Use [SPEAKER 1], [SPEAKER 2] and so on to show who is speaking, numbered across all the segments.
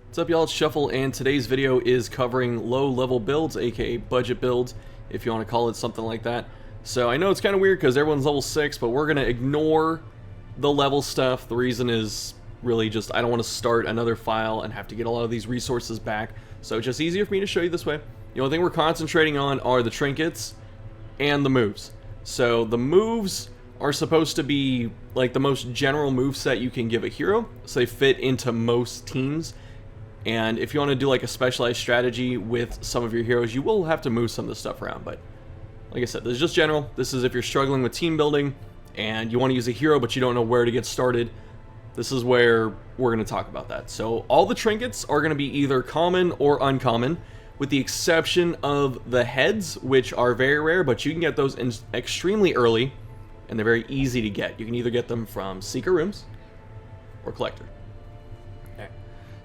[SPEAKER 1] What's up, y'all? It's Shuffle, and today's video is covering low-level builds, aka budget builds, if you want to call it something like that. So I know it's kind of weird because everyone's level 6, but we're going to ignore the level stuff. The reason is really just I don't want to start another file and have to get a lot of these resources back. So it's just easier for me to show you this way. The only thing we're concentrating on are the trinkets and the moves. So the moves are supposed to be like the most general move set you can give a hero, so they fit into most teams. And if you want to do like a specialized strategy with some of your heroes, you will have to move some of this stuff around. But like I said, this is just general. This is if you're struggling with team building and you want to use a hero but you don't know where to get started. This is where we're going to talk about that. So all the trinkets are going to be either common or uncommon, with the exception of the heads, which are very rare, but you can get those in extremely early, and they're very easy to get. You can either get them from Secret Rooms or Collector.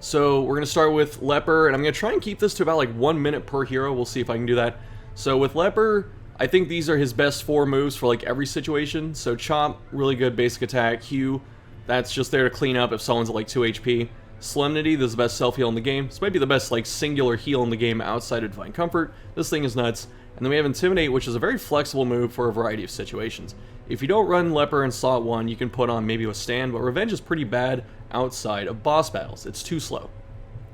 [SPEAKER 1] So we're going to start with Leper, and I'm going to try and keep this to about like 1 minute per hero. We'll see if I can do that. So with Leper, I think these are his best 4 moves for like every situation. So Chop, really good basic attack. Hew, that's just there to clean up if someone's at like 2 HP. Solemnity, this is the best self-heal in the game. This might be the best like singular heal in the game outside of Divine Comfort. This thing is nuts. And then we have Intimidate, which is a very flexible move for a variety of situations. If you don't run Leper in slot 1, you can put on maybe Withstand, but Revenge is pretty bad outside of boss battles. It's too slow.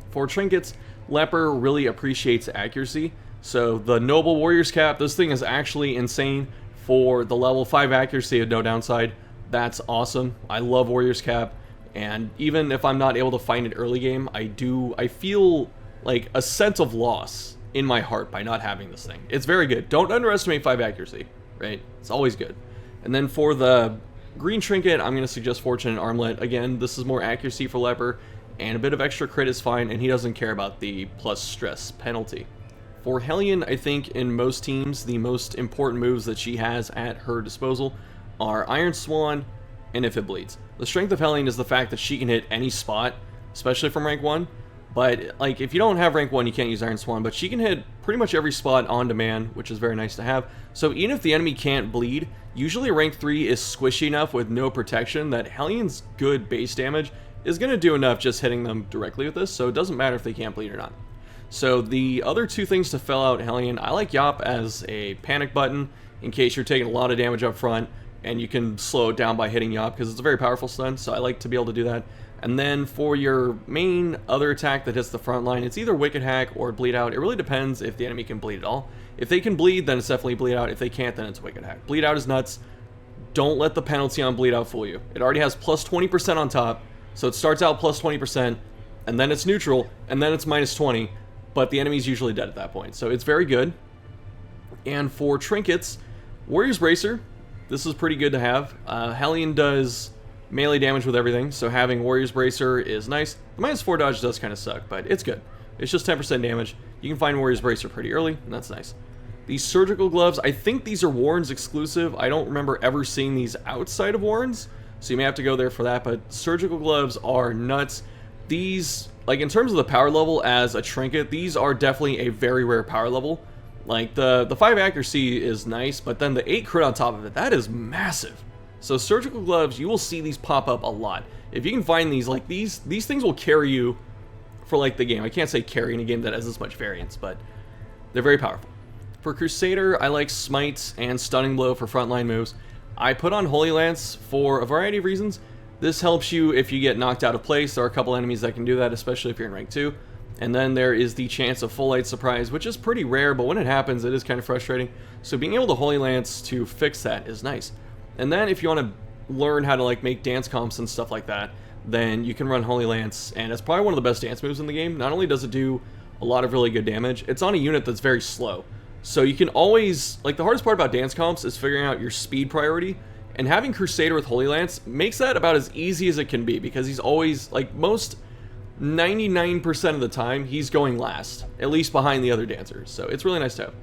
[SPEAKER 1] For trinkets, Leper really appreciates accuracy. So the Noble Warrior's Cap, this thing is actually insane for the level 5 accuracy of no downside. That's awesome. I love Warrior's Cap, and even if I'm not able to find it early game, I feel like a sense of loss in my heart by not having this thing. It's very good. Don't underestimate 5 accuracy, right? It's always good. And then for the green trinket, I'm going to suggest Fortune and Armlet. Again, this is more accuracy for Leper, and a bit of extra crit is fine, and he doesn't care about the plus stress penalty. For Hellion, I think in most teams, the most important moves that she has at her disposal are Iron Swan and If It Bleeds. The strength of Hellion is the fact that she can hit any spot, especially from rank 1. But like if you don't have rank 1, you can't use Iron Swan, but she can hit pretty much every spot on demand, which is very nice to have. So even if the enemy can't bleed, usually rank 3 is squishy enough with no protection that Hellion's good base damage is going to do enough just hitting them directly with this, so it doesn't matter if they can't bleed or not. So the other 2 things to fill out Hellion, I like Yop as a panic button in case you're taking a lot of damage up front, and you can slow it down by hitting Yop because it's a very powerful stun, so I like to be able to do that. And then for your main other attack that hits the front line, it's either Wicked Hack or Bleed Out. It really depends if the enemy can bleed at all. If they can bleed, then it's definitely Bleed Out. If they can't, then it's Wicked Hack. Bleed Out is nuts. Don't let the penalty on Bleed Out fool you. It already has plus 20% on top, so it starts out plus 20%, and then it's neutral, and then it's minus 20, but the enemy's usually dead at that point. So it's very good. And for trinkets, Warrior's Bracer, this is pretty good to have. Hellion does melee damage with everything, so having Warrior's Bracer is nice. The minus 4 dodge does kind of suck, but it's good. It's just 10% damage. You can find Warrior's Bracer pretty early, and that's nice. These surgical gloves, I think these are Warren's exclusive. I don't remember ever seeing these outside of Warren's, so you may have to go there for that, but surgical gloves are nuts. These, like in terms of the power level as a trinket, these are definitely a very rare power level. Like the 5 accuracy is nice, but then the 8 crit on top of it, that is massive. So surgical gloves, you will see these pop up a lot. If you can find these, like these things will carry you for like the game. I can't say carry in a game that has this much variance, but they're very powerful. For Crusader, I like Smite and Stunning Blow for frontline moves. I put on Holy Lance for a variety of reasons. This helps you if you get knocked out of place. There are a couple enemies that can do that, especially if you're in rank 2. And then there is the chance of Full Light Surprise, which is pretty rare, but when it happens, it is kind of frustrating. So being able to Holy Lance to fix that is nice. And then if you want to learn how to like make dance comps and stuff like that, then you can run Holy Lance, and it's probably one of the best dance moves in the game. Not only does it do a lot of really good damage, it's on a unit that's very slow. So you can always, like the hardest part about dance comps is figuring out your speed priority, and having Crusader with Holy Lance makes that about as easy as it can be, because he's always, like most 99% of the time, he's going last, at least behind the other dancers. So it's really nice to have.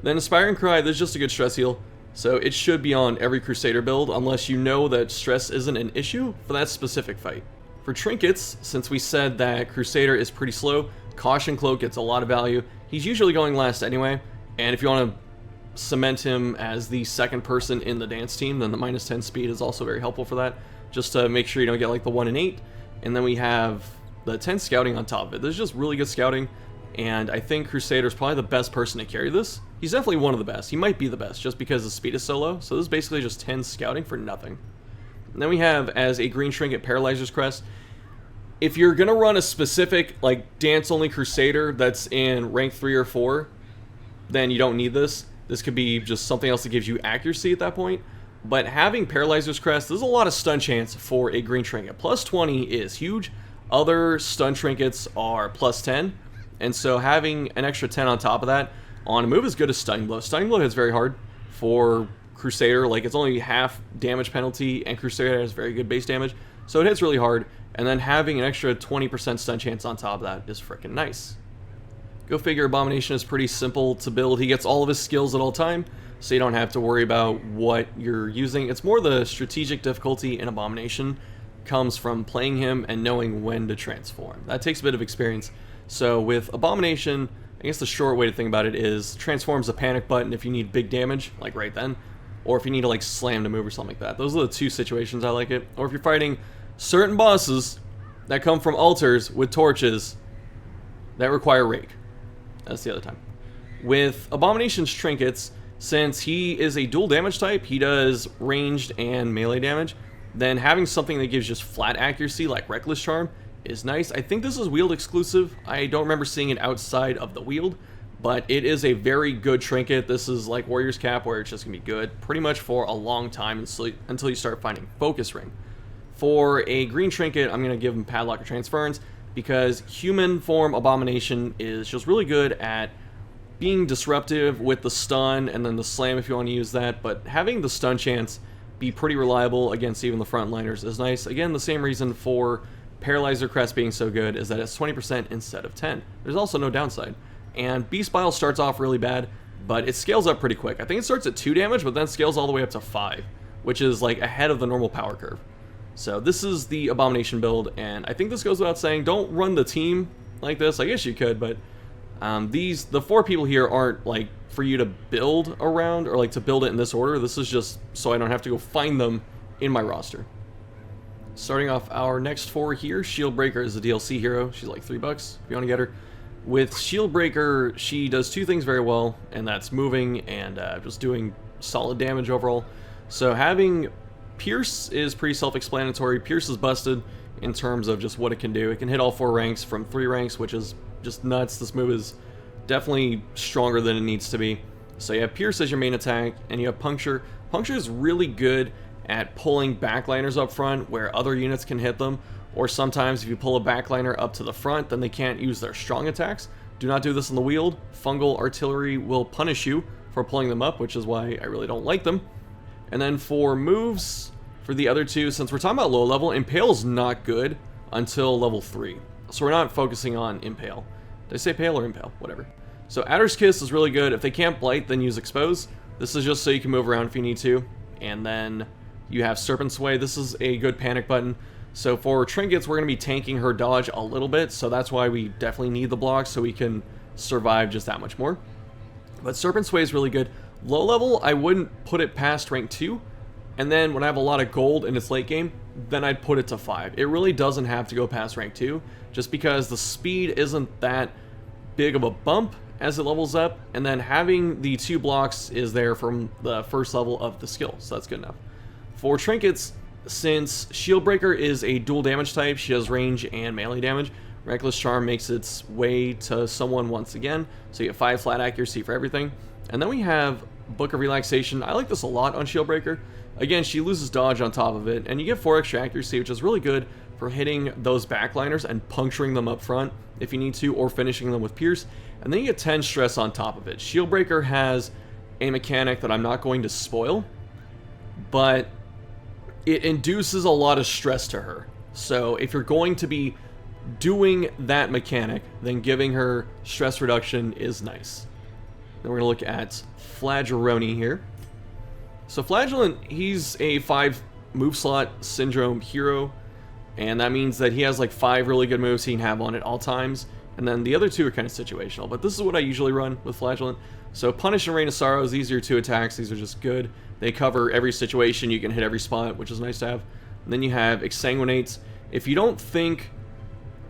[SPEAKER 1] Then Aspiring Cry, there's just a good stress heal. So it should be on every Crusader build, unless you know that stress isn't an issue for that specific fight. For trinkets, since we said that Crusader is pretty slow, Caution Cloak gets a lot of value. He's usually going last anyway, and if you want to cement him as the second person in the dance team, then the minus 10 speed is also very helpful for that, just to make sure you don't get like the 1 in 8. And then we have the 10 scouting on top of it. This is just really good scouting, and I think Crusader is probably the best person to carry this. He's definitely one of the best. He might be the best, just because the speed is so low. So this is basically just 10 scouting for nothing. And then we have, as a green trinket, Paralyzer's Crest. If you're going to run a specific, like, dance-only Crusader that's in rank 3 or 4, then you don't need this. This could be just something else that gives you accuracy at that point. But having Paralyzer's Crest, there's a lot of stun chance for a green trinket. Plus 20 is huge. Other stun trinkets are plus 10. And so having an extra 10 on top of that on a move as good as Stunning Blow. Stunning Blow hits very hard for Crusader. Like, it's only half damage penalty, and Crusader has very good base damage. So it hits really hard. And then having an extra 20% stun chance on top of that is freaking nice. Go figure, Abomination is pretty simple to build. He gets all of his skills at all time, so you don't have to worry about what you're using. It's more the strategic difficulty in Abomination comes from playing him and knowing when to transform. That takes a bit of experience. So with Abomination, I guess the short way to think about it is transforms a panic button if you need big damage, like right then, or if you need to like slam to move or something like that. Those are the two situations I like it. Or if you're fighting certain bosses that come from altars with torches that require rake. That's the other time. With Abomination's trinkets, since he is a dual damage type, he does ranged and melee damage, then having something that gives just flat accuracy like Reckless Charm is nice. I think this is wield exclusive. I don't remember seeing it outside of the wield, but it is a very good trinket. This is like Warrior's Cap, where it's just going to be good pretty much for a long time until you start finding Focus Ring. For a green trinket, I'm going to give him Padlock or Transference, because human form Abomination is just really good at being disruptive with the stun and then the slam if you want to use that, but having the stun chance be pretty reliable against even the frontliners is nice. Again, the same reason for Paralyzer Crest being so good is that it's 20% instead of 10. There's also no downside. And Beast Bile starts off really bad, but it scales up pretty quick. I think it starts at 2 damage, but then scales all the way up to 5, which is like ahead of the normal power curve. So this is the Abomination build, and I think this goes without saying, don't run the team like this. I guess you could, but the 4 people here aren't like for you to build around or like to build it in this order. This is just so I don't have to go find them in my roster. Starting off our next 4 here, Shieldbreaker is a DLC hero. She's like $3 if you want to get her. With Shieldbreaker, she does 2 things very well, and that's moving and just doing solid damage overall. So having Pierce is pretty self-explanatory. Pierce is busted in terms of just what it can do. It can hit all 4 ranks from 3 ranks, which is just nuts. This move is definitely stronger than it needs to be. So you have Pierce as your main attack, and you have Puncture. Puncture is really good at pulling backliners up front where other units can hit them, or sometimes if you pull a backliner up to the front, then they can't use their strong attacks. Do not do this in the wield. Fungal Artillery will punish you for pulling them up, which is why I really don't like them. And then for moves, for the other 2, since we're talking about low level, Impale's not good until level 3. So we're not focusing on Impale. Did I say Pale or Impale? Whatever. So Adder's Kiss is really good. If they can't Blight, then use Expose. This is just so you can move around if you need to. And then you have Serpent Sway. This is a good panic button. So for trinkets, we're going to be tanking her dodge a little bit. So that's why we definitely need the block so we can survive just that much more. But Serpent Sway is really good. Low level, I wouldn't put it past rank 2, and then when I have a lot of gold in its late game, then I'd put it to 5. It really doesn't have to go past rank 2, just because the speed isn't that big of a bump as it levels up, and then having the 2 blocks is there from the first level of the skill, so that's good enough. For trinkets, since Shieldbreaker is a dual damage type, she has range and melee damage, Reckless Charm makes its way to someone once again, so you get 5 flat accuracy for everything. And then we have Book of Relaxation. I like this a lot on Shieldbreaker. Again, she loses dodge on top of it, and you get 4 extra accuracy, which is really good for hitting those backliners and puncturing them up front if you need to, or finishing them with Pierce. And then you get 10 stress on top of it. Shieldbreaker has a mechanic that I'm not going to spoil, but it induces a lot of stress to her. So if you're going to be doing that mechanic, then giving her stress reduction is nice. Then we're going to look at Flagellant here. So Flagellant, he's a 5 move slot syndrome hero, and that means that he has like 5 really good moves he can have on at all times, and then the other 2 are kind of situational, but this is what I usually run with Flagellant. So Punish and Rain of Sorrows, these are your 2 attacks. These are just good. They cover every situation. You can hit every spot, which is nice to have. And then you have Exsanguinates. If you don't think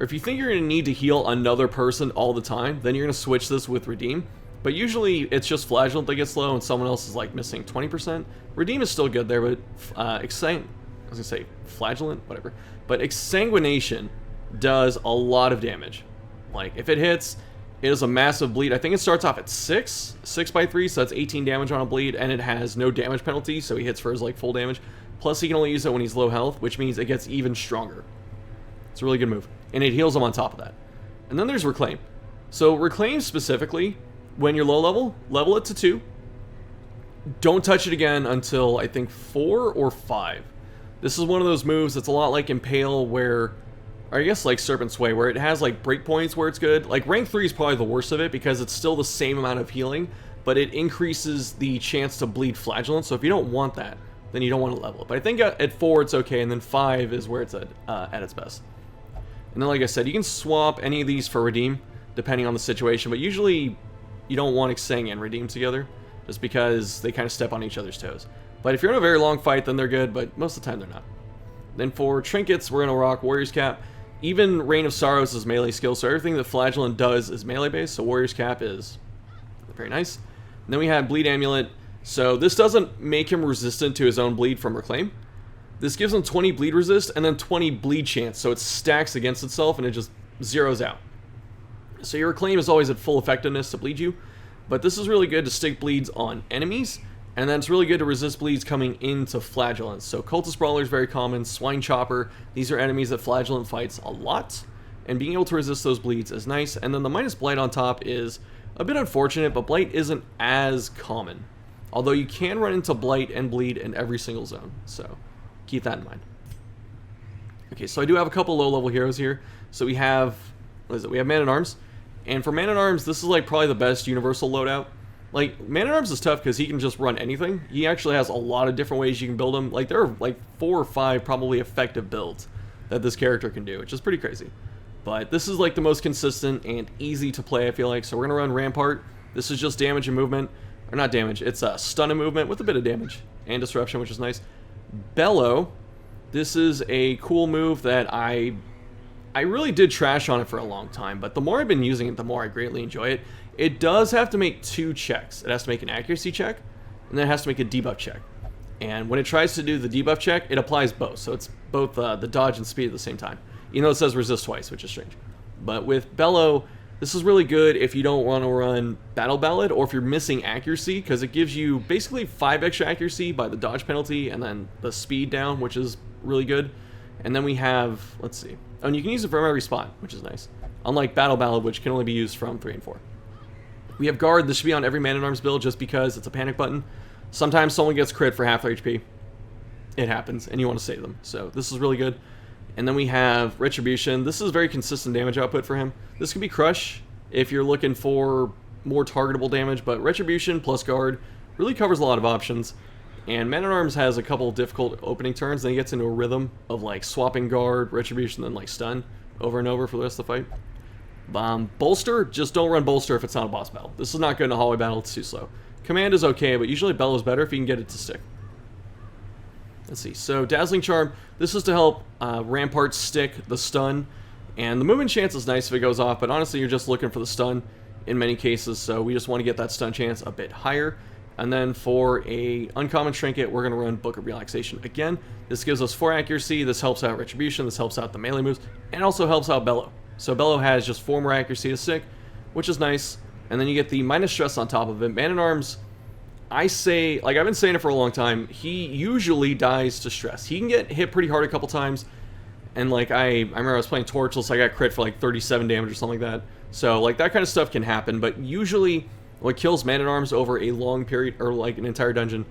[SPEAKER 1] Or if you think you're going to need to heal another person all the time, then you're going to switch this with Redeem. But usually it's just Flagellant that gets low and someone else is like missing 20%. Redeem is still good there, but I was going to say Flagellant, whatever. But Exsanguination does a lot of damage. Like, if it hits, it is a massive bleed. I think it starts off at 6 by 3, so that's 18 damage on a bleed, and it has no damage penalty, so he hits for his like full damage. Plus, he can only use it when he's low health, which means it gets even stronger. It's a really good move, and it heals him on top of that. And then there's Reclaim. So Reclaim specifically, when you're low level, level it to 2. Don't touch it again until I think 4 or 5. This is one of those moves that's a lot like Impale, where, or I guess like Serpent Sway, where it has like breakpoints where it's good. Like rank 3 is probably the worst of it because it's still the same amount of healing, but it increases the chance to bleed Flagellant. So if you don't want that, then you don't want to level it. But I think at 4 it's okay, and then 5 is where it's at its best. And then like I said, you can swap any of these for Redeem, depending on the situation, but usually you don't want Exang and Redeem together, just because they kind of step on each other's toes. But if you're in a very long fight, then they're good, but most of the time they're not. Then for Trinkets, we're going to rock Warrior's Cap. Even Reign of Sorrows is melee skill, so everything that Flagellant does is melee based, so Warrior's Cap is very nice. And then we have Bleed Amulet. So this doesn't make him resistant to his own bleed from Reclaim. This gives him 20 bleed resist and then 20 bleed chance, so it stacks against itself and it just zeroes out. So your Reclaim is always at full effectiveness to bleed you, but this is really good to stick bleeds on enemies, and then it's really good to resist bleeds coming into Flagellant. So Cultist Brawler is very common, Swine Chopper, these are enemies that Flagellant fights a lot, and being able to resist those bleeds is nice. And then the minus Blight on top is a bit unfortunate, but Blight isn't as common. Although you can run into Blight and Bleed in every single zone, so keep that in mind. Okay, so I do have a couple low-level heroes here. So we have, what is it? We have Man-at-Arms. And for Man-at-Arms, this is like probably the best universal loadout. Like, Man-at-Arms is tough because he can just run anything. He actually has a lot of different ways you can build him. Like, there are like 4 or 5 probably effective builds that this character can do, which is pretty crazy. But this is like the most consistent and easy to play, I feel like. So we're going to run Rampart. This is just damage and movement. Or not damage, it's stun and movement with a bit of damage and disruption, which is nice. Bellow, this is a cool move that I really did trash on it for a long time, but the more I've been using it, the more I greatly enjoy it. It does have to make 2 checks. It has to make an accuracy check, and then it has to make a debuff check. And when it tries to do the debuff check, it applies both, so it's both the dodge and speed at the same time. Even though it says resist twice, which is strange. But with Bellow, this is really good if you don't want to run Battle Ballad, or if you're missing accuracy, because it gives you basically 5 extra accuracy by the dodge penalty, and then the speed down, which is really good. And then we have, let's see, oh, and you can use it from every spot, which is nice. Unlike Battle Ballad, which can only be used from 3 and 4. We have Guard. This should be on every Man-at-Arms build just because it's a panic button. Sometimes someone gets crit for half their HP. It happens, and you want to save them. So this is really good. And then we have Retribution. This is very consistent damage output for him. This could be Crush if you're looking for more targetable damage, but Retribution plus Guard really covers a lot of options. And Man-at-Arms has a couple difficult opening turns, then he gets into a rhythm of like swapping Guard, Retribution, then like Stun over and over for the rest of the fight. Bolster, just don't run Bolster if it's not a boss battle. This is not good in a hallway battle, it's too slow. Command is okay, but usually Bellow is better if you can get it to stick. Let's see, so Dazzling Charm, this is to help Rampart stick the stun, and the movement chance is nice if it goes off, but honestly you're just looking for the stun in many cases, so we just want to get that stun chance a bit higher. And then for a uncommon trinket, we're going to run Book of Relaxation again. This gives us 4 accuracy, this helps out Retribution, this helps out the melee moves, and also helps out Bellow. So Bellow has just 4 more accuracy to stick, which is nice. And then you get the minus stress on top of it. Man-at-Arms, I say, like I've been saying it for a long time, he usually dies to stress. He can get hit pretty hard a couple times, and like I remember I was playing Torchless, I got crit for like 37 damage or something like that. So like that kind of stuff can happen, but usually what kills Man-at-Arms over a long period, or like an entire dungeon,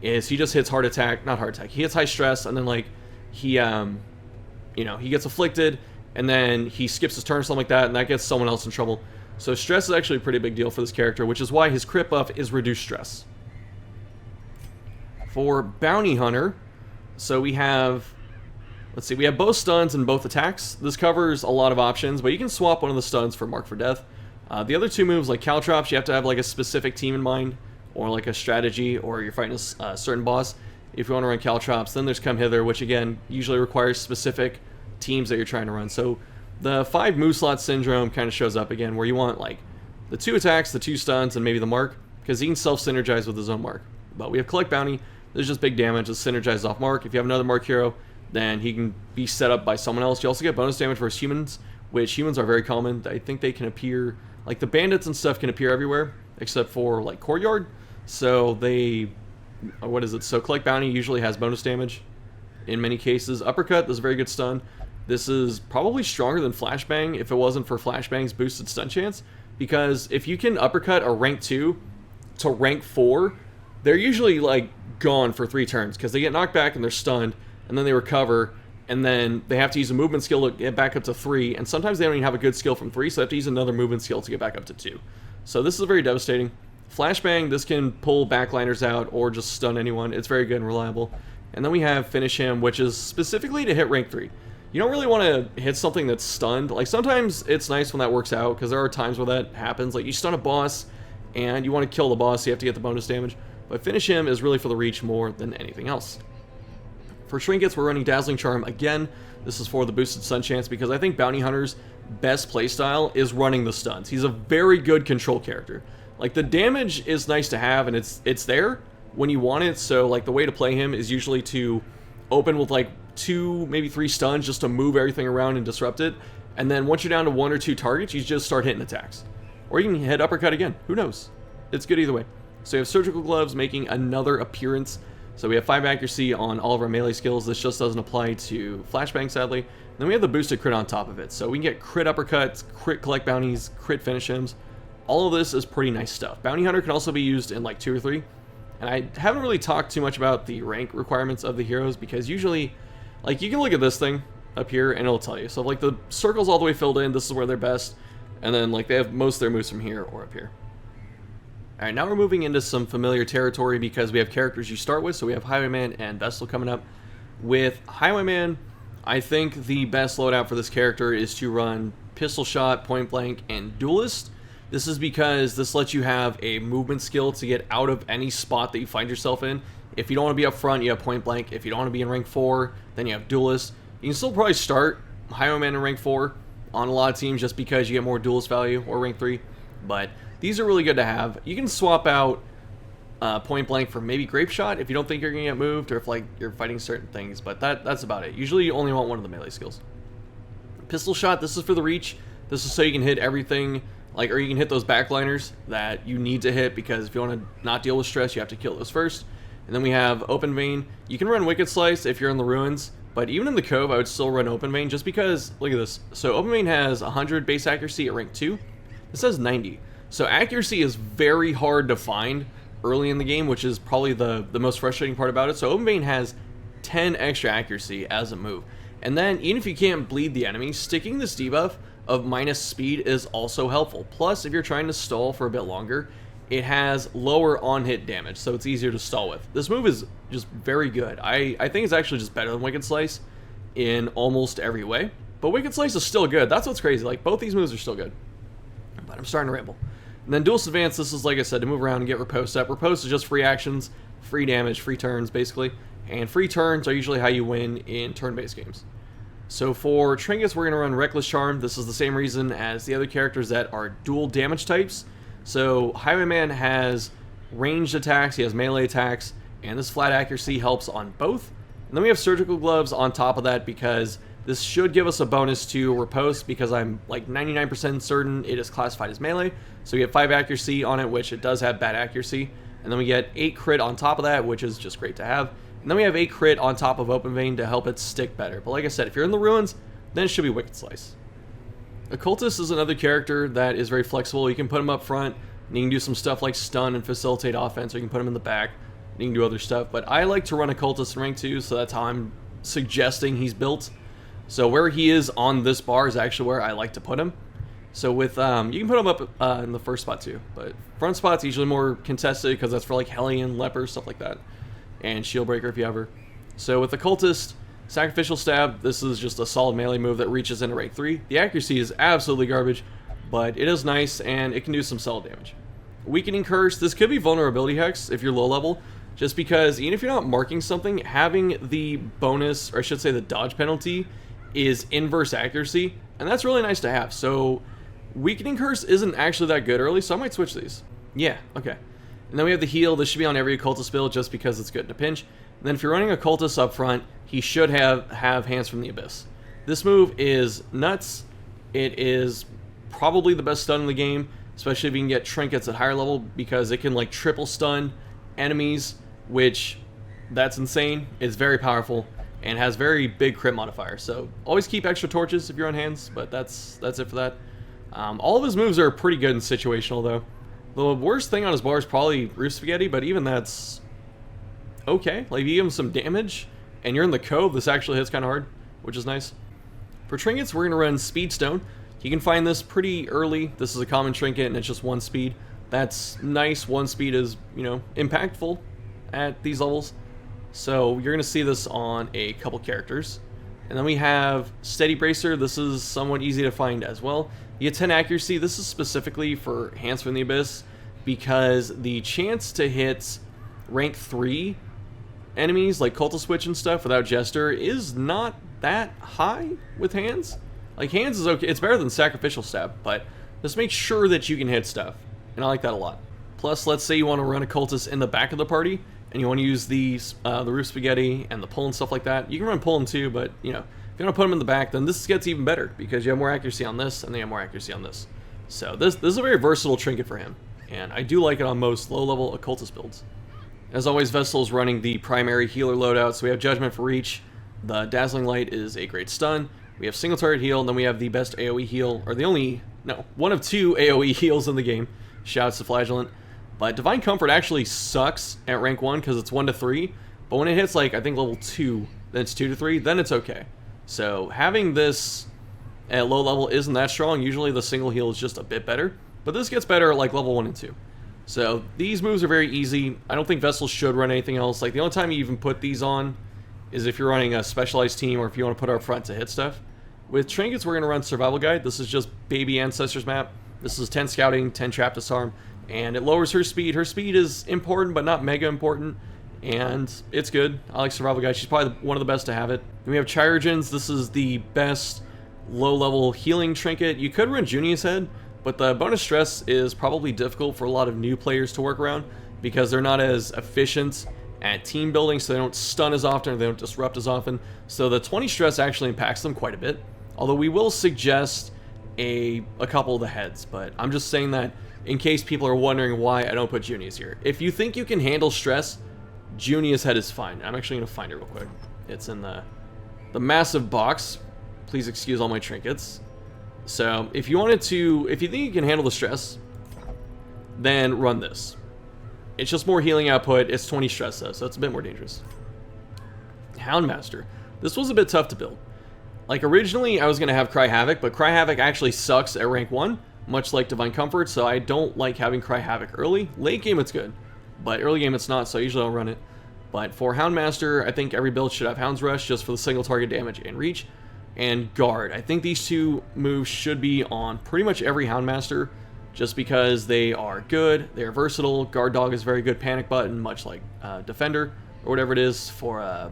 [SPEAKER 1] is he just hits hard attack, not hard attack, he hits high stress, and then like he, you know, he gets afflicted, and then he skips his turn or something like that, and that gets someone else in trouble. So stress is actually a pretty big deal for this character, which is why his crit buff is reduced stress. For Bounty Hunter, so we have, let's see, we have both stuns and both attacks. This covers a lot of options, but you can swap one of the stuns for Mark for Death. The other 2 moves, like Caltrops, you have to have like a specific team in mind, or like a strategy, or you're fighting a certain boss. If you want to run Caltrops, then there's Come Hither, which again, usually requires specific teams that you're trying to run. So The 5 move slot syndrome kind of shows up again, where you want like the 2 attacks, the 2 stuns, and maybe the mark, because he can self-synergize with his own mark. But we have collect bounty. There's just big damage. It's synergized off mark. If you have another mark hero, then he can be set up by someone else. You also get bonus damage versus humans, which humans are very common. I think they can appear, like the bandits and stuff can appear everywhere, except for like courtyard. So they, what is it? So collect bounty usually has bonus damage in many cases. Uppercut, this is a very good stun. This is probably stronger than flashbang if it wasn't for flashbang's boosted stun chance, because if you can uppercut a rank 2 to rank 4, they're usually like gone for 3 turns because they get knocked back and they're stunned, and then they recover, and then they have to use a movement skill to get back up to 3, and sometimes they don't even have a good skill from 3, so they have to use another movement skill to get back up to 2. So this is very devastating. Flashbang, this can pull backliners out or just stun anyone. It's very good and reliable. And then we have Finish Him, which is specifically to hit rank 3. You don't really want to hit something that's stunned. Like sometimes it's nice when that works out, because there are times where that happens. Like you stun a boss and you want to kill the boss, so you have to get the bonus damage. But Finish Him is really for the reach more than anything else. For Trinkets, we're running Dazzling Charm. Again, this is for the boosted stun chance, because I think Bounty Hunter's best playstyle is running the stuns. He's a very good control character. Like the damage is nice to have, and it's there when you want it. So like the way to play him is usually to open with like 2, maybe 3 stuns just to move everything around and disrupt it. And then once you're down to 1 or 2 targets, you just start hitting attacks. Or you can hit uppercut again. Who knows? It's good either way. So you have Surgical Gloves making another appearance. So we have 5 accuracy on all of our melee skills. This just doesn't apply to Flashbang, sadly. And then we have the boosted crit on top of it. So we can get crit uppercuts, crit collect bounties, crit finish hims. All of this is pretty nice stuff. Bounty Hunter can also be used in like 2 or 3. And I haven't really talked too much about the rank requirements of the heroes, because usually, like you can look at this thing up here and it'll tell you. So like the circle's all the way filled in, this is where they're best. And then like they have most of their moves from here or up here. Alright, now we're moving into some familiar territory because we have characters you start with. So we have Highwayman and Vestal coming up. With Highwayman, I think the best loadout for this character is to run Pistol Shot, Point Blank, and Duelist. This is because this lets you have a movement skill to get out of any spot that you find yourself in. If you don't want to be up front, you have Point Blank. If you don't want to be in rank 4, then you have Duelist. You can still probably start Highwayman in rank 4 on a lot of teams just because you get more Duelist value, or rank 3. But these are really good to have. You can swap out Point Blank for maybe Grape Shot if you don't think you're going to get moved, or if like you're fighting certain things, but that's about it. Usually you only want one of the melee skills. Pistol Shot, this is for the reach. This is so you can hit everything, like, or you can hit those backliners that you need to hit, because if you want to not deal with stress, you have to kill those first. And then we have Open Vein. You can run Wicked Slice if you're in the Ruins, but even in the Cove, I would still run Open Vein just because, look at this. So Open Vein has 100 base accuracy at rank 2. This has 90. So accuracy is very hard to find early in the game, which is probably the most frustrating part about it. So Open Vein has 10 extra accuracy as a move. And then, even if you can't bleed the enemy, sticking this debuff of minus speed is also helpful. Plus, if you're trying to stall for a bit longer, it has lower on-hit damage, so it's easier to stall with. This move is just very good. I think it's actually just better than Wicked Slice in almost every way. But Wicked Slice is still good. That's what's crazy. Like, both these moves are still good. But I'm starting to ramble. And then Duelist Advance, this is, like I said, to move around and get Riposte up. Riposte is just free actions, free damage, free turns, basically. And free turns are usually how you win in turn-based games. So for Trinkets, we're going to run Reckless Charm. This is the same reason as the other characters that are dual damage types. So Highwayman has ranged attacks, he has melee attacks, and this flat accuracy helps on both. And then we have Surgical Gloves on top of that, because this should give us a bonus to Riposte, because I'm like 99% certain it is classified as melee. So we have 5 accuracy on it, which it does have bad accuracy. And then we get 8 crit on top of that, which is just great to have. And then we have 8 crit on top of Open Vein to help it stick better. But like I said, if you're in the Ruins, then it should be Wicked Slice. Occultist is another character that is very flexible. You can put him up front, and you can do some stuff like stun and facilitate offense, or you can put him in the back, and you can do other stuff. But I like to run Occultist in rank 2, so that's how I'm suggesting he's built. So where he is on this bar is actually where I like to put him. So with, you can put him up in the first spot too, but front spot's usually more contested, because that's for like Hellion, Leper, stuff like that. And Shieldbreaker if you ever. So with Occultist, Sacrificial Stab, this is just a solid melee move that reaches into rank 3. The accuracy is absolutely garbage, but it is nice, and it can do some solid damage. Weakening Curse, this could be Vulnerability Hex if you're low level, just because even if you're not marking something, having the bonus, or I should say the dodge penalty, is inverse accuracy, And that's really nice to have. So Weakening Curse isn't actually that good early, so I might switch these. Yeah, okay. And then we have the heal. This should be on every Occultist build just because it's good in a pinch. And then if you're running Occultist up front, he should have Hands from the Abyss. This move is nuts. It is probably the best stun in the game, especially if you can get trinkets at higher level, because it can like triple stun enemies, which that's insane. It's very powerful and has very big crit modifier. So always keep extra torches if you're on hands, but that's it for that. All of his moves are pretty good and situational though. The worst thing on his bar is probably Roof Spaghetti, but even that's okay. Like if you give him some damage and you're in the cove, this actually hits kind of hard, which is nice. For trinkets, we're going to run Speedstone. You can find this pretty early. This is a common trinket and it's just 1 speed. That's nice. 1 speed is, you know, impactful at these levels. So you're going to see this on a couple characters. And then we have Steady Bracer. This is somewhat easy to find as well. You get 10 accuracy. This is specifically for Hands from the Abyss because the chance to hit rank 3 enemies like Cultist Switch and stuff without Jester is not that high with Hands. Like Hands is okay. It's better than Sacrificial Stab, but just make sure that you can hit stuff. And I like that a lot. Plus, let's say you want to run a Cultist in the back of the party and you want to use these, the Roof Spaghetti and the pull and stuff like that. You can run pulling too, but you know, if you want to put them in the back, then this gets even better because you have more accuracy on this and they have more accuracy on this. So this is a very versatile trinket for him, and I do like it on most low-level Occultist builds. As always, Vestal is running the primary healer loadout, so we have Judgment for reach. The Dazzling Light is a great stun. We have single target heal, and then we have the best AoE heal, or one of 2 AoE heals in the game. Shouts to Flagellant. But Divine Comfort actually sucks at rank 1 because it's 1 to 3, but when it hits like I think level 2, then it's 2 to 3, then it's okay. So having this at low level isn't that strong. Usually the single heal is just a bit better, but this gets better at like level 1 and 2. So these moves are very easy. I don't think Vestal should run anything else. Like the only time you even put these on is if you're running a specialized team or if you want to put her up front to hit stuff. With trinkets, we're going to run Survival Guide. This is just Baby Ancestors map. This is 10 scouting, 10 trap disarm, and it lowers her speed. Her speed is important, but not mega important, and it's good. I like Survival Guide. She's probably one of the best to have it. Then we have Chirurgeons. This is the best low-level healing trinket. You could run Junius Head, but the bonus stress is probably difficult for a lot of new players to work around because they're not as efficient at team building, so they don't stun as often or they don't disrupt as often. So the 20 stress actually impacts them quite a bit. Although we will suggest a couple of the heads, but I'm just saying that in case people are wondering why I don't put Junius here. If you think you can handle stress, Junius Head is fine. I'm actually going to find it real quick. It's in the massive box. Please excuse all my trinkets. So if you think you can handle the stress, then run this. It's just more healing output. It's 20 stress though, so it's a bit more dangerous. Houndmaster. This was a bit tough to build. Like originally I was going to have Cry Havoc, but Cry Havoc actually sucks at rank 1, much like Divine Comfort, so I don't like having Cry Havoc early. Late game it's good, but early game it's not, so I usually don't run it. But for Houndmaster, I think every build should have Hound's Rush just for the single target damage and reach. And Guard. I think these 2 moves should be on pretty much every Houndmaster just because they are good, they are versatile. Guard Dog is very good panic button, much like Defender or whatever it is for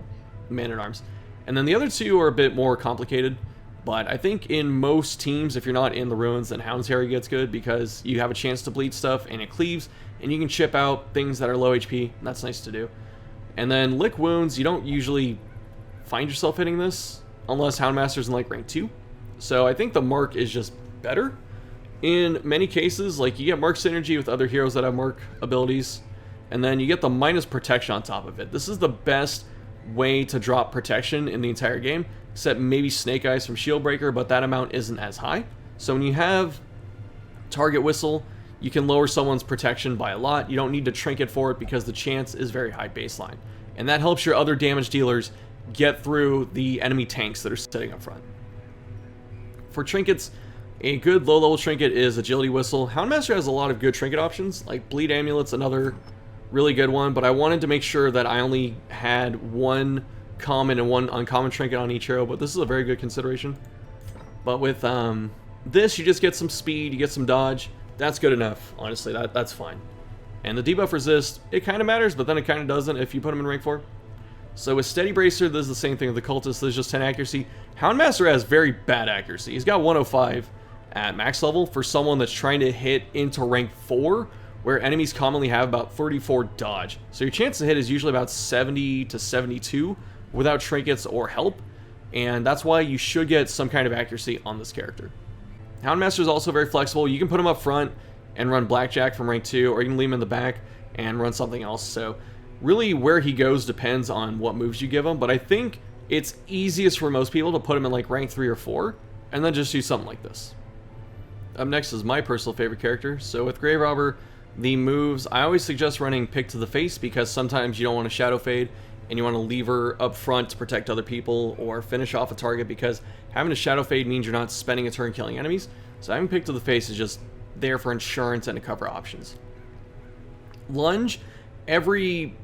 [SPEAKER 1] Man-at-Arms. And then the other 2 are a bit more complicated, but I think in most teams, if you're not in the ruins, then Hound's Harry gets good because you have a chance to bleed stuff and it cleaves, and you can chip out things that are low HP, and that's nice to do. And then Lick Wounds, you don't usually find yourself hitting this unless Houndmaster's in like rank 2. So I think the Mark is just better. In many cases, like you get Mark synergy with other heroes that have Mark abilities, and then you get the minus protection on top of it. This is the best way to drop protection in the entire game, except maybe Snake Eyes from Shieldbreaker, but that amount isn't as high. So when you have Target Whistle, you can lower someone's protection by a lot. You don't need to trinket for it because the chance is very high baseline. And that helps your other damage dealers get through the enemy tanks that are sitting up front. For trinkets, a good low-level trinket is Agility Whistle. Houndmaster has a lot of good trinket options, like Bleed Amulet's another really good one, but I wanted to make sure that I only had 1 common and 1 uncommon trinket on each hero, but this is a very good consideration. But with this, you just get some speed, you get some dodge. That's good enough, honestly. That's fine. And the debuff resist, it kind of matters, but then it kind of doesn't if you put them in rank 4. So with Steady Bracer, this is the same thing with Occultist. There's just 10 accuracy. Houndmaster has very bad accuracy. He's got 105 at max level for someone that's trying to hit into rank 4, where enemies commonly have about 34 dodge. So your chance to hit is usually about 70 to 72 without trinkets or help, and that's why you should get some kind of accuracy on this character. Houndmaster is also very flexible. You can put him up front and run Blackjack from rank 2, or you can leave him in the back and run something else. So really where he goes depends on what moves you give him, but I think it's easiest for most people to put him in like rank 3 or 4, and then just do something like this. Up next is my personal favorite character. So with Grave Robber, the moves, I always suggest running Pick to the Face, because sometimes you don't want to Shadow Fade, and you want to lever up front to protect other people, or finish off a target, because having a Shadow Fade means you're not spending a turn killing enemies. So having Pick to the Face is just there for insurance and to cover options. Lunge,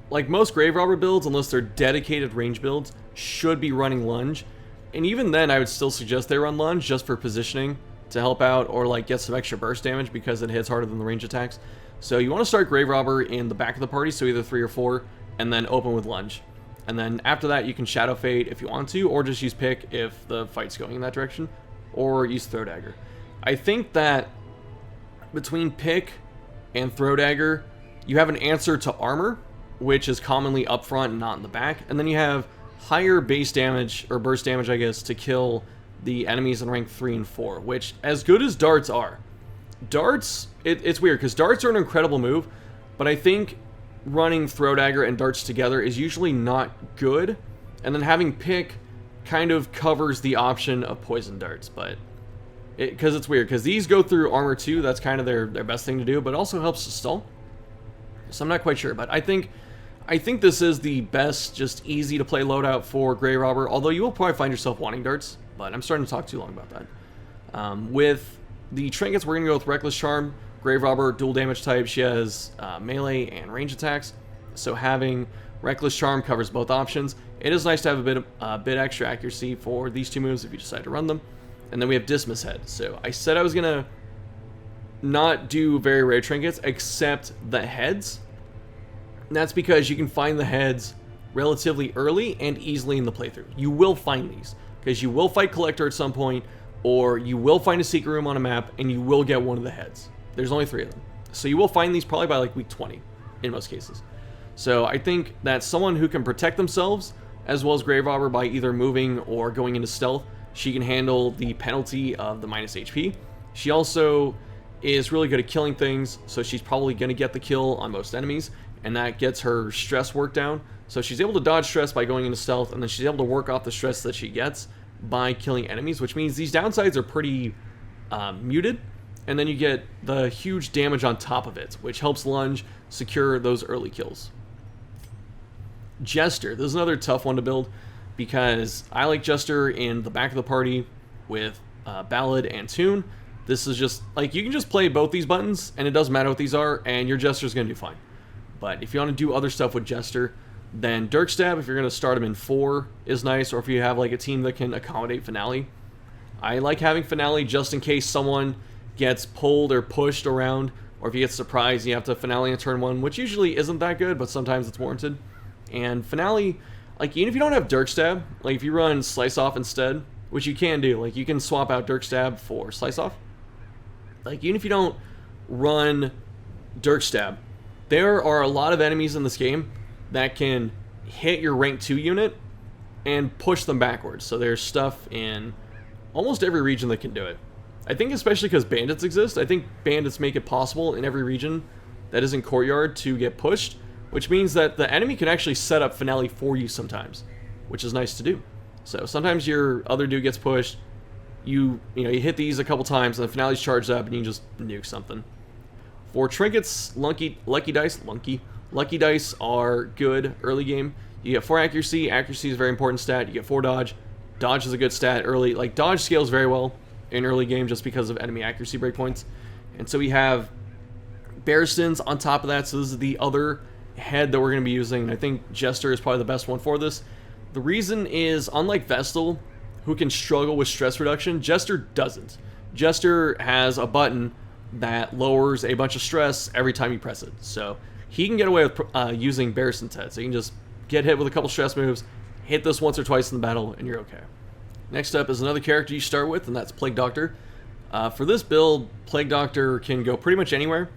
[SPEAKER 1] like most Grave Robber builds, unless they're dedicated range builds, should be running Lunge. And even then, I would still suggest they run Lunge just for positioning to help out, or like get some extra burst damage because it hits harder than the range attacks. So you want to start Grave Robber in the back of the party, so either 3 or 4, and then open with Lunge. And then after that, you can Shadow Fade if you want to, or just use Pick if the fight's going in that direction, or use Throw Dagger. I think that between Pick and Throw Dagger, you have an answer to Armor, which is commonly up front and not in the back, and then you have higher base damage, or burst damage, I guess, to kill the enemies in rank 3 and 4, which, as good as darts are, darts, it's weird, because darts are an incredible move, but I think running Throw Dagger and darts together is usually not good, and then having Pick kind of covers the option of poison darts, but because it's weird, because these go through armor too, that's kind of their best thing to do, but it also helps to stall, so I'm not quite sure, but I think this is the best, just easy to play loadout for Grave Robber, although you will probably find yourself wanting darts, but I'm starting to talk too long about that. With the trinkets, we're going to go with Reckless Charm. Grave Robber, dual damage type. She has melee and range attacks, so having Reckless Charm covers both options. It is nice to have a bit extra accuracy for these two moves if you decide to run them. And then we have Dismiss Head. So I said I was going to not do very rare trinkets except the heads. And that's because you can find the heads relatively early and easily in the playthrough. You will find these, because you will fight Collector at some point, or you will find a secret room on a map, and you will get one of the heads. There's only 3 of them. So you will find these probably by like week 20, in most cases. So I think that someone who can protect themselves, as well as Grave Robber, by either moving or going into stealth, she can handle the penalty of the minus HP. She also is really good at killing things, so she's probably going to get the kill on most enemies, and that gets her stress work down. So she's able to dodge stress by going into stealth, and then she's able to work off the stress that she gets by killing enemies, which means these downsides are pretty muted, and then you get the huge damage on top of it, which helps Lunge secure those early kills. Jester, this is another tough one to build, because I like Jester in the back of the party with Ballad and Tune. This is just, like, you can just play both these buttons, and it doesn't matter what these are, and your Jester's going to do fine. But if you want to do other stuff with Jester, then Dirk Stab, if you're going to start him in 4, is nice, or if you have like a team that can accommodate Finale. I like having Finale just in case someone gets pulled or pushed around, or if you get surprised, you have to Finale in turn 1, which usually isn't that good, but sometimes it's warranted. And Finale, like, even if you don't have Dirk Stab, like if you run Slice Off instead, which you can do, like you can swap out Dirk Stab for Slice Off. Like, even if you don't run Dirk Stab, there are a lot of enemies in this game that can hit your rank 2 unit and push them backwards. So there's stuff in almost every region that can do it. I think especially because bandits exist, I think bandits make it possible in every region that isn't Courtyard to get pushed, which means that the enemy can actually set up Finale for you sometimes, which is nice to do. So sometimes your other dude gets pushed, you hit these a couple times, and the Finale's charged up, and you can just nuke something. For trinkets, Lucky Dice are good early game. You get 4 accuracy. Accuracy is a very important stat. You get 4 dodge. Dodge is a good stat early. Like, dodge scales very well in early game just because of enemy accuracy breakpoints. And so we have Barristons on top of that. So this is the other head that we're going to be using. And I think Jester is probably the best one for this. The reason is, unlike Vestal, who can struggle with stress reduction, Jester doesn't. Jester has a button that lowers a bunch of stress every time you press it. So he can get away with using Barriston's head. So you can just get hit with a couple stress moves, hit this once or twice in the battle, and you're okay. Next up is another character you start with, and that's Plague Doctor. For this build, Plague Doctor can go pretty much anywhere,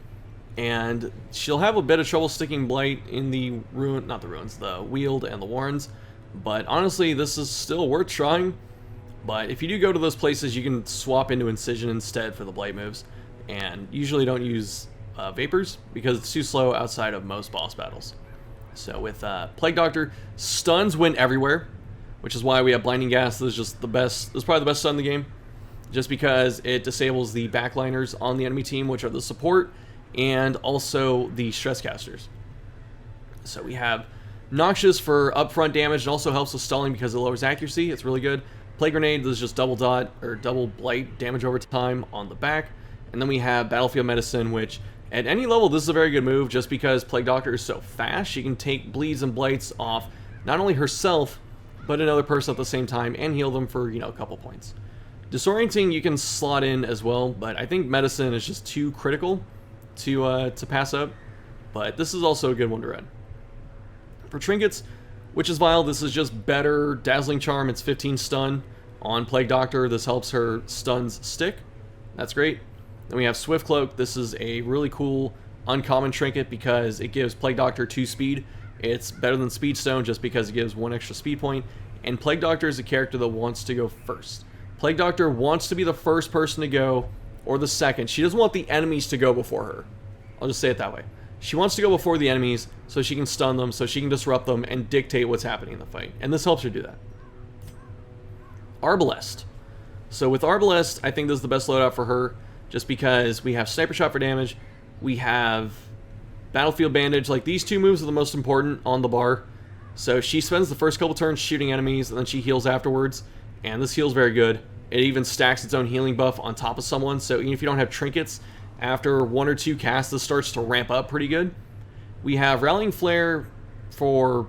[SPEAKER 1] and she'll have a bit of trouble sticking Blight in the the Wield and the Warrens, but honestly, this is still worth trying. But if you do go to those places, you can swap into Incision instead for the Blight moves, and usually don't use Vapors, because it's too slow outside of most boss battles. So with Plague Doctor, stuns win everywhere, which is why we have Blinding Gas. This is just the best, this is probably the best stun in the game, just because it disables the backliners on the enemy team, which are the support, and also the stress casters. So we have Noxious for upfront damage, and also helps with stalling because it lowers accuracy. It's really good. Plague Grenade, this is just double dot, or double blight damage over time on the back. And then we have Battlefield Medicine, which at any level, this is a very good move, just because Plague Doctor is so fast. She can take bleeds and blights off not only herself, but another person at the same time, and heal them for, a couple points. Disorienting you can slot in as well, but I think Medicine is just too critical to pass up. But this is also a good one to run. For Trinkets, Witch's Vial, this is just better Dazzling Charm. It's 15 stun on Plague Doctor. This helps her stuns stick. That's great. Then we have Swift Cloak. This is a really cool uncommon trinket because it gives Plague Doctor 2 speed. It's better than Speed Stone just because it gives 1 extra speed point. And Plague Doctor is a character that wants to go first. Plague Doctor wants to be the first person to go, or the second. She doesn't want the enemies to go before her. I'll just say it that way. She wants to go before the enemies so she can stun them, so she can disrupt them and dictate what's happening in the fight. And this helps her do that. Arbalest. So with Arbalest, I think this is the best loadout for her, just because we have Sniper Shot for damage, we have Battlefield Bandage. Like, these two moves are the most important on the bar. So she spends the first couple turns shooting enemies, and then she heals afterwards. And this heals very good. It even stacks its own healing buff on top of someone, so even if you don't have trinkets, after 1 or 2 casts, this starts to ramp up pretty good. We have Rallying Flare for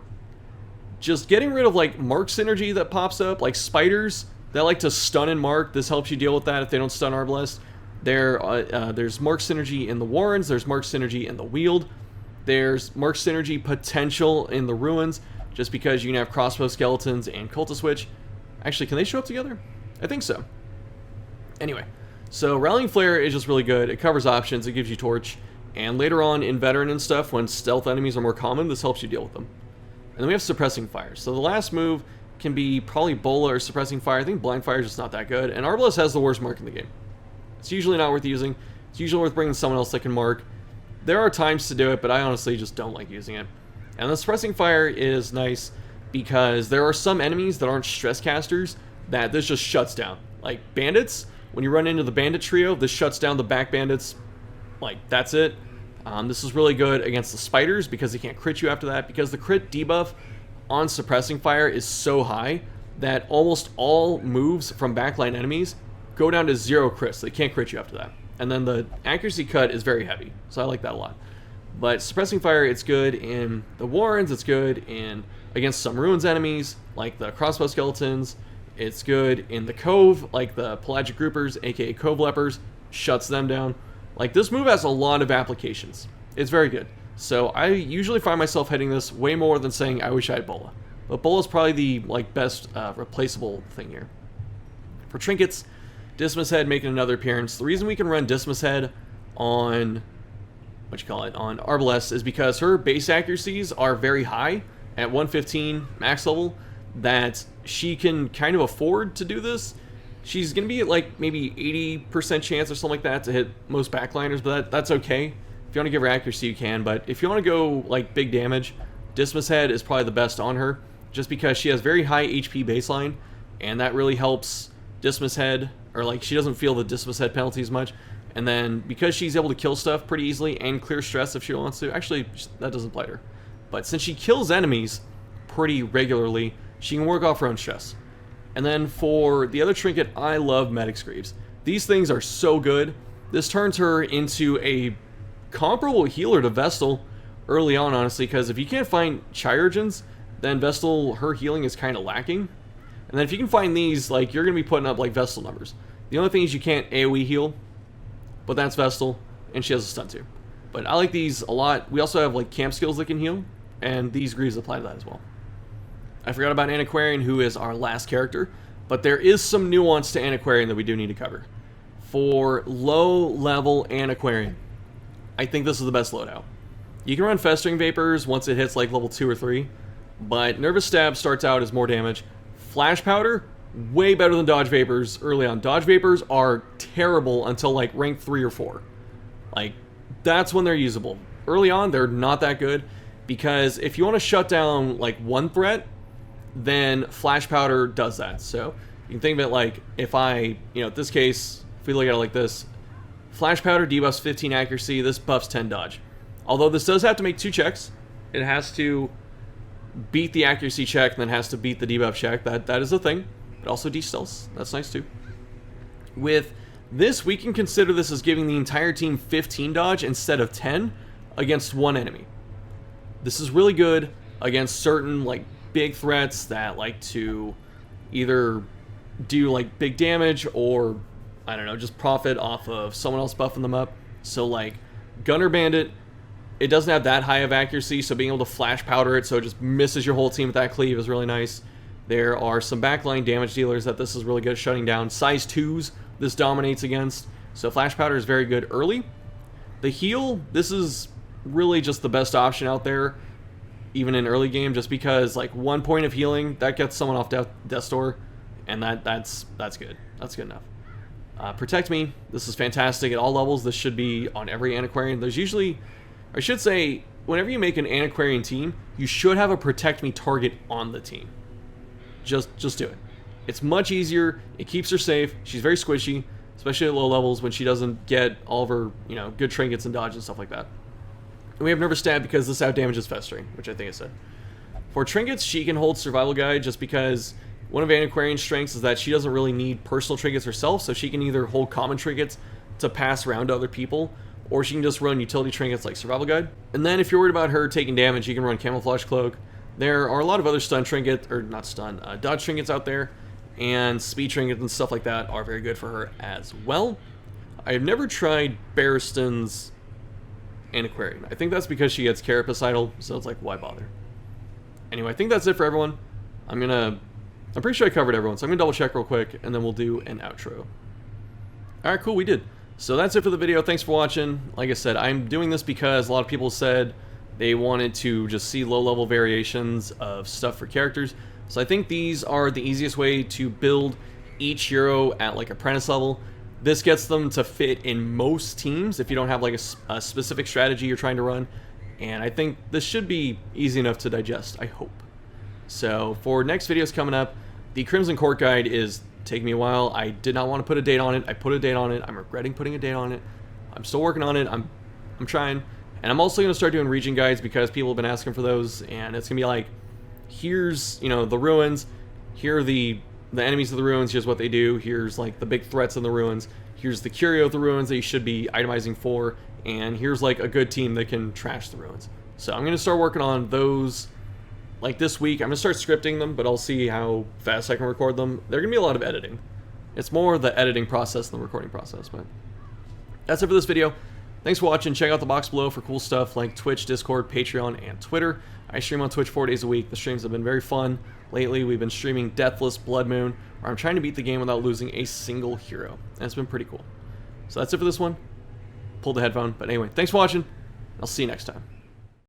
[SPEAKER 1] just getting rid of, like, mark synergy that pops up, like spiders that like to stun and mark. This helps you deal with that if they don't stun Arbalest. There's mark synergy in the Warrens, there's mark synergy in the Wield, there's mark synergy potential in the Ruins, just because you can have Crossbow Skeletons and Cultist Witch. Actually, can they show up together? I think so. Anyway, so Rallying Flare is just really good. It covers options, it gives you Torch, and later on in Veteran and stuff, when stealth enemies are more common, this helps you deal with them. And then we have Suppressing Fire. So the last move can be probably Bola or Suppressing Fire. I think Blind Fire is just not that good, and Arbalest has the worst mark in the game. It's usually not worth using. It's usually worth bringing someone else that can mark. There are times to do it, but I honestly just don't like using it. And the Suppressing Fire is nice because there are some enemies that aren't stress casters that this just shuts down. Like bandits, when you run into the bandit trio, this shuts down the back bandits. Like, that's it. This is really good against the spiders because they can't crit you after that, because the crit debuff on Suppressing Fire is so high that almost all moves from backline enemies go down to 0 crits. They can't crit you after that. And then the accuracy cut is very heavy, so I like that a lot. But Suppressing Fire, it's good in the Warrens, it's good in against some Ruins enemies, like the Crossbow Skeletons. It's good in the Cove, like the Pelagic Groupers, aka Cove Lepers, shuts them down. Like, this move has a lot of applications. It's very good. So I usually find myself hitting this way more than saying I wish I had Bola. But Bola is probably the best replaceable thing here. For trinkets, Dismas Head making another appearance. The reason we can run Dismas Head on on Arbalest is because her base accuracies are very high at 115 max level, that she can kind of afford to do this. She's going to be at like maybe 80% chance or something like that to hit most backliners, but that's okay. If you want to give her accuracy, you can, but if you want to go like big damage, Dismas Head is probably the best on her, just because she has very high HP baseline, and that really helps Dismas Head, or like she doesn't feel the Dismas Head penalty as much. And then because she's able to kill stuff pretty easily and clear stress if she wants to, actually that doesn't blight her, but since she kills enemies pretty regularly, she can work off her own stress. And then for the other trinket, I love Medic's Greaves. These things are so good. This turns her into a comparable healer to Vestal early on, honestly, because if you can't find Chirurgeons, then Vestal, her healing is kind of lacking. And then if you can find these, like, you're going to be putting up like Vestal numbers. The only thing is you can't AoE heal, but that's Vestal, and she has a stun too. But I like these a lot. We also have like camp skills that can heal, and these Greaves apply to that as well. I forgot about Antiquarian, who is our last character, but there is some nuance to Antiquarian that we do need to cover. For low-level Antiquarian, I think this is the best loadout. You can run Festering Vapors once it hits like level 2 or 3, but Nervous Stab starts out as more damage. Flash Powder, way better than Dodge Vapors early on. Dodge Vapors are terrible until like rank 3 or 4. Like, that's when they're usable. Early on, they're not that good, because if you want to shut down like one threat, then Flash Powder does that. So you can think of it like, if I, in this case, if we look at it like this, Flash Powder debuffs 15 accuracy, this buffs 10 dodge. Although this does have to make 2 checks. It has to beat the accuracy check, and then has to beat the debuff check. That is a thing. It also de-stealths. That's nice too. With this, we can consider this as giving the entire team 15 dodge instead of 10 against one enemy. This is really good against certain like big threats that like to either do like big damage or, I don't know, just profit off of someone else buffing them up. So like Gunner Bandit, it doesn't have that high of accuracy, so being able to Flash Powder it so it just misses your whole team with that cleave is really nice. There are some backline damage dealers that this is really good at shutting down. Size 2s this dominates against, so Flash Powder is very good early. The heal, this is really just the best option out there, even in early game, just because like 1 point of healing, that gets someone off death's door, and that's good. That's good enough. Protect Me, this is fantastic at all levels. This should be on every Antiquarian. There's usually, I should say, whenever you make an Antiquarian team, you should have a Protect Me target on the team. Just do it. It's much easier. It keeps her safe. She's very squishy, especially at low levels when she doesn't get all of her, good trinkets and dodge and stuff like that. And we have Nervous Stab because this out-damages Festering, which I think I said. For trinkets, she can hold Survival Guide just because one of Antiquarian's strengths is that she doesn't really need personal trinkets herself, so she can either hold common trinkets to pass around to other people, or she can just run utility trinkets like Survival Guide. And then if you're worried about her taking damage, you can run Camouflage Cloak. There are a lot of other stun trinkets, or not stun, dodge trinkets out there, and speed trinkets and stuff like that are very good for her as well. I have never tried Barristan's Antiquarian. I think that's because she gets Carapacidal, so it's like, why bother? Anyway, I think that's it for everyone. I'm pretty sure I covered everyone, so I'm gonna double check real quick, and then we'll do an outro. Alright, cool, we did. So that's it for the video. Thanks for watching. Like I said, I'm doing this because a lot of people said they wanted to just see low-level variations of stuff for characters. So I think these are the easiest way to build each hero at like apprentice level. This gets them to fit in most teams if you don't have like a specific strategy you're trying to run. And I think this should be easy enough to digest, I hope. So for next videos coming up, the Crimson Court Guide is taking me a while. I did not want to put a date on it. I put a date on it. I'm regretting putting a date on it. I'm still working on it. I'm trying. And I'm also going to start doing region guides because people have been asking for those. And it's going to be like, here's, the ruins. Here are the enemies of the ruins. Here's what they do. Here's like the big threats in the ruins. Here's the curio of the ruins that you should be itemizing for. And here's like a good team that can trash the ruins. So I'm going to start working on those like this week. I'm going to start scripting them, but I'll see how fast I can record them. They're going to be a lot of editing. It's more the editing process than the recording process, but that's it for this video. Thanks for watching. Check out the box below for cool stuff like Twitch, Discord, Patreon, and Twitter. I stream on Twitch 4 days a week. The streams have been very fun. Lately, we've been streaming Deathless Blood Moon, where I'm trying to beat the game without losing a single hero. And it's been pretty cool. So that's it for this one. Pulled the headphone. But anyway, thanks for watching. I'll see you next time.